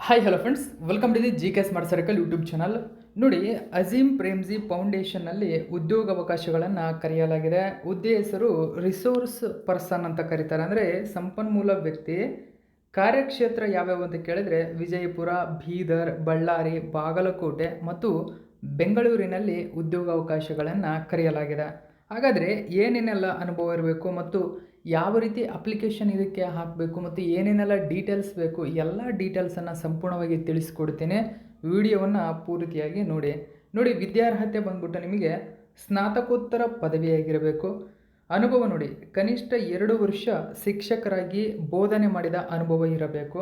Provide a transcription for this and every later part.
Hi hello friends, welcome to the G K smart circle YouTube channel. ನೋಡಿ, ಅಜೀಂ ಪ್ರೇಮ್ಜಿ ಫೌಂಡೇಶನ್ನಲ್ಲಿ ಉದ್ಯೋಗಾವಕಾಶಗಳನ್ನು ಕರೆಯಲಾಗಿದೆ. ಹುದ್ದೆ ಹೆಸರು ರಿಸೋರ್ಸ್ ಪರ್ಸನ್ ಅಂತ ಕರೀತಾರೆ. ಅಂದರೆ ಸಂಪನ್ಮೂಲ ವ್ಯಕ್ತಿ. ಕಾರ್ಯಕ್ಷೇತ್ರ ಯಾವ್ಯಾವು ಅಂತ ಕೇಳಿದರೆ ವಿಜಯಪುರ, ಬೀದರ್, ಬಳ್ಳಾರಿ, ಬಾಗಲಕೋಟೆ ಮತ್ತು ಬೆಂಗಳೂರಿನಲ್ಲಿ ಉದ್ಯೋಗಾವಕಾಶಗಳನ್ನು ಕರೆಯಲಾಗಿದೆ. ಹಾಗಾದರೆ ಏನೇನೆಲ್ಲ ಅನುಭವ ಇರಬೇಕು ಮತ್ತು ಯಾವ ರೀತಿ ಅಪ್ಲಿಕೇಶನ್ ಇದಕ್ಕೆ ಹಾಕಬೇಕು ಮತ್ತು ಏನೇನೆಲ್ಲ ಡೀಟೇಲ್ಸ್ ಬೇಕು, ಎಲ್ಲ ಡೀಟೇಲ್ಸನ್ನು ಸಂಪೂರ್ಣವಾಗಿ ತಿಳಿಸ್ಕೊಡ್ತೀನಿ. ವಿಡಿಯೋವನ್ನು ಪೂರ್ತಿಯಾಗಿ ನೋಡಿ. ವಿದ್ಯಾರ್ಹತೆ ಬಂದ್ಬಿಟ್ಟು ನಿಮಗೆ ಸ್ನಾತಕೋತ್ತರ ಪದವಿಯಾಗಿರಬೇಕು. ಅನುಭವ ನೋಡಿ, ಕನಿಷ್ಠ 2 ವರ್ಷ ಶಿಕ್ಷಕರಾಗಿ ಬೋಧನೆ ಮಾಡಿದ ಅನುಭವ ಇರಬೇಕು.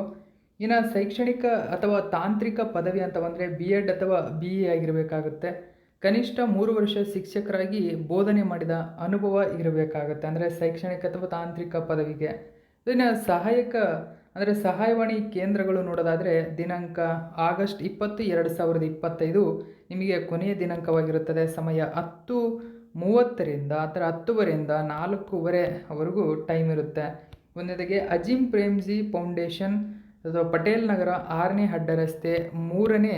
ಇನ್ನು ಶೈಕ್ಷಣಿಕ ಅಥವಾ ತಾಂತ್ರಿಕ ಪದವಿ ಅಂತ ಬಂದರೆ BEd ಅಥವಾ BE ಆಗಿರಬೇಕಾಗುತ್ತೆ. ಕನಿಷ್ಠ 3 ವರ್ಷ ಶಿಕ್ಷಕರಾಗಿ ಬೋಧನೆ ಮಾಡಿದ ಅನುಭವ ಇರಬೇಕಾಗುತ್ತೆ, ಅಂದರೆ ಶೈಕ್ಷಣಿಕ ಅಥವಾ ತಾಂತ್ರಿಕ ಪದವಿಗೆ. ಇನ್ನು ಸಹಾಯವಾಣಿ ಕೇಂದ್ರಗಳು ನೋಡೋದಾದರೆ ದಿನಾಂಕ ಆಗಸ್ಟ್ 20, 2025 ನಿಮಗೆ ಕೊನೆಯ ದಿನಾಂಕವಾಗಿರುತ್ತದೆ. ಸಮಯ 10:30ರಿಂದ 10:30ರಿಂದ 4:15ವರೆಗೂ ಟೈಮ್ ಇರುತ್ತೆ. ಒಂದನೇದಾಗಿ ಅಜೀಂ ಪ್ರೇಮ್ಜಿ ಫೌಂಡೇಶನ್ ಅಥವಾ ಪಟೇಲ್ ನಗರ, 6ನೇ ಅಡ್ಡ ರಸ್ತೆ, 3ನೇ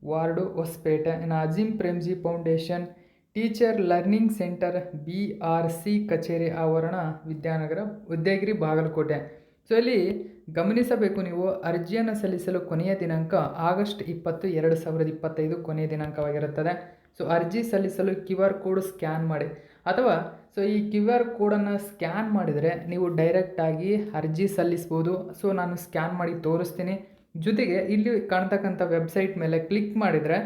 ವಾರ್ಡು, ಹೊಸಪೇಟೆ. ಇನ್ನು Azim Premji foundation teacher learning centre, BRC ಕಚೇರಿ ಆವರಣ, ವಿದ್ಯಾಗಿರಿ, ಬಾಗಲಕೋಟೆ. ಸೊ ಇಲ್ಲಿ ಗಮನಿಸಬೇಕು, ನೀವು ಅರ್ಜಿಯನ್ನು ಸಲ್ಲಿಸಲು ಕೊನೆಯ ದಿನಾಂಕ ಆಗಸ್ಟ್ 20, 2025 ಕೊನೆಯ ದಿನಾಂಕವಾಗಿರುತ್ತದೆ. ಸೊ ಅರ್ಜಿ ಸಲ್ಲಿಸಲು QR ಕೋಡ್ ಸ್ಕ್ಯಾನ್ ಮಾಡಿ, ಅಥವಾ ಈ QR ಕೋಡನ್ನು ಸ್ಕ್ಯಾನ್ ಮಾಡಿದರೆ ನೀವು ಡೈರೆಕ್ಟಾಗಿ ಅರ್ಜಿ ಸಲ್ಲಿಸ್ಬೋದು. ಸೊ ನಾನು ಸ್ಕ್ಯಾನ್ ಮಾಡಿ ತೋರಿಸ್ತೀನಿ. ಜೊತೆಗೆ ಇಲ್ಲಿ ಕಾಣ್ತಕ್ಕಂಥ ವೆಬ್ಸೈಟ್ ಮೇಲೆ ಕ್ಲಿಕ್ ಮಾಡಿದರೆ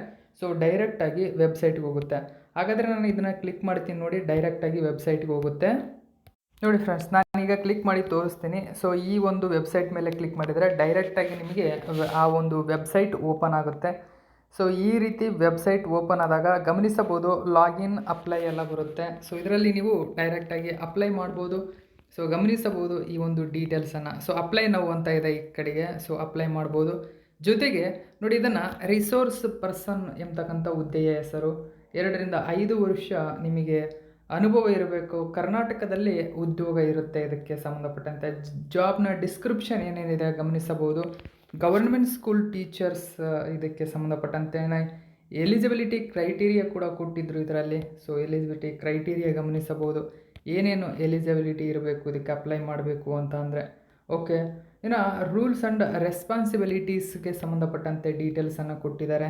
ಡೈರೆಕ್ಟಾಗಿ ವೆಬ್ಸೈಟ್ಗೆ ಹೋಗುತ್ತೆ. ಹಾಗಾದರೆ ನಾನು ಇದನ್ನು ಕ್ಲಿಕ್ ಮಾಡ್ತೀನಿ ನೋಡಿ, ಡೈರೆಕ್ಟಾಗಿ ವೆಬ್ಸೈಟ್ಗೆ ಹೋಗುತ್ತೆ. ನೋಡಿ ಫ್ರೆಂಡ್ಸ್, ನಾನೀಗ ಕ್ಲಿಕ್ ಮಾಡಿ ತೋರಿಸ್ತೀನಿ. ಈ ಒಂದು ವೆಬ್ಸೈಟ್ ಮೇಲೆ ಕ್ಲಿಕ್ ಮಾಡಿದರೆ ಡೈರೆಕ್ಟಾಗಿ ನಿಮಗೆ ಆ ಒಂದು ವೆಬ್ಸೈಟ್ ಓಪನ್ ಆಗುತ್ತೆ. ಈ ರೀತಿ ವೆಬ್ಸೈಟ್ ಓಪನ್ ಆದಾಗ ಗಮನಿಸಬಹುದು, ಲಾಗಿನ್, ಅಪ್ಲೈ ಎಲ್ಲ ಬರುತ್ತೆ. ಇದರಲ್ಲಿ ನೀವು ಡೈರೆಕ್ಟಾಗಿ ಅಪ್ಲೈ ಮಾಡ್ಬೋದು. ಗಮನಿಸಬಹುದು ಈ ಒಂದು ಡೀಟೇಲ್ಸನ್ನು. ಅಪ್ಲೈ ನೌ ಅಂತ ಇದೆ ಈ ಕಡೆಗೆ. ಅಪ್ಲೈ ಮಾಡ್ಬೋದು. ಜೊತೆಗೆ ನೋಡಿ, ಇದನ್ನು ರಿಸೋರ್ಸ್ ಪರ್ಸನ್ ಎಂಬತಕ್ಕಂಥ ಹುದ್ದೆಯ ಹೆಸರು. 2ರಿಂದ 5 ವರ್ಷ ನಿಮಗೆ ಅನುಭವ ಇರಬೇಕು. ಕರ್ನಾಟಕದಲ್ಲಿ ಉದ್ಯೋಗ ಇರುತ್ತೆ. ಇದಕ್ಕೆ ಸಂಬಂಧಪಟ್ಟಂತೆ ಜಾಬ್ನ ಡಿಸ್ಕ್ರಿಪ್ಷನ್ ಏನೇನಿದೆ ಗಮನಿಸಬಹುದು. ಗವರ್ನಮೆಂಟ್ ಸ್ಕೂಲ್ ಟೀಚರ್ಸ್, ಇದಕ್ಕೆ ಸಂಬಂಧಪಟ್ಟಂತೆ ಎಲಿಜಿಬಿಲಿಟಿ ಕ್ರೈಟೀರಿಯಾ ಕೂಡ ಕೊಟ್ಟಿದ್ದರು ಇದರಲ್ಲಿ. ಎಲಿಜಿಬಿಲಿಟಿ ಕ್ರೈಟೀರಿಯಾ ಗಮನಿಸಬಹುದು, ಏನೇನು ಎಲಿಜಿಬಿಲಿಟಿ ಇರಬೇಕು ಇದಕ್ಕೆ ಅಪ್ಲೈ ಮಾಡಬೇಕು ಅಂತ ಅಂದರೆ. ಓಕೆ, ಇನ್ನು ರೂಲ್ಸ್ ಆ್ಯಂಡ್ ರೆಸ್ಪಾನ್ಸಿಬಿಲಿಟೀಸ್ಗೆ ಸಂಬಂಧಪಟ್ಟಂತೆ ಡೀಟೇಲ್ಸನ್ನು ಕೊಟ್ಟಿದ್ದಾರೆ.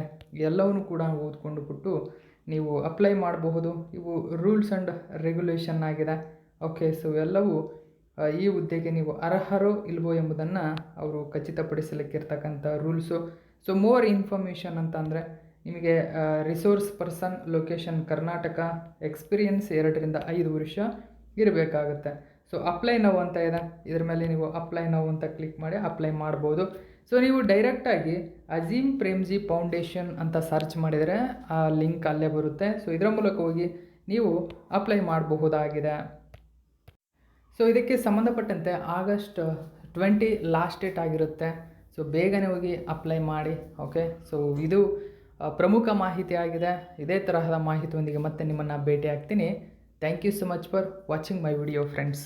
ಎಲ್ಲವನ್ನೂ ಕೂಡ ಓದ್ಕೊಂಡು ಬಿಟ್ಟು ನೀವು ಅಪ್ಲೈ ಮಾಡಬಹುದು. ಇವು ರೂಲ್ಸ್ ಆ್ಯಂಡ್ ರೆಗ್ಯುಲೇಷನ್ ಆಗಿದೆ. ಓಕೆ, ಎಲ್ಲವೂ ಈ ಹುದ್ದೆಗೆ ನೀವು ಅರ್ಹರೋ ಇಲ್ವೋ ಎಂಬುದನ್ನು ಅವರು ಖಚಿತಪಡಿಸಲಿಕ್ಕಿರ್ತಕ್ಕಂಥ ರೂಲ್ಸು. ಮೋರ್ ಇನ್ಫಾರ್ಮೇಷನ್ ಅಂತ ಅಂದರೆ ನಿಮಗೆ resource person, location Karnataka, experience 2ರಿಂದ 5 ವರ್ಷ ಇರಬೇಕಾಗುತ್ತೆ. ಅಪ್ಲೈ ನೌ ಅಂತ ಇದೆ, ಇದ್ರ ಮೇಲೆ ನೀವು ಅಪ್ಲೈ ನೌ ಅಂತ ಕ್ಲಿಕ್ ಮಾಡಿ ಅಪ್ಲೈ ಮಾಡ್ಬೋದು. ನೀವು ಡೈರೆಕ್ಟಾಗಿ ಅಜೀಂ ಪ್ರೇಮ್ಜಿ ಫೌಂಡೇಶನ್ ಅಂತ ಸರ್ಚ್ ಮಾಡಿದರೆ ಆ ಲಿಂಕ್ ಅಲ್ಲೇ ಬರುತ್ತೆ. ಇದರ ಮೂಲಕ ಹೋಗಿ ನೀವು ಅಪ್ಲೈ ಮಾಡಬಹುದಾಗಿದೆ. ಇದಕ್ಕೆ ಸಂಬಂಧಪಟ್ಟಂತೆ ಆಗಸ್ಟ್ 20 ಲಾಸ್ಟ್ ಡೇಟ್ ಆಗಿರುತ್ತೆ. ಬೇಗನೆ ಹೋಗಿ ಅಪ್ಲೈ ಮಾಡಿ. ಓಕೆ, ಇದು ಪ್ರಮುಖ ಮಾಹಿತಿ ಆಗಿದೆ. ಇದೇ ತರಹದ ಮಾಹಿತಿಯೊಂದಿಗೆ ಮತ್ತೆ ನಿಮ್ಮನ್ನು ಭೇಟಿ ಆಗ್ತೀನಿ. Thank you so much for watching my video friends.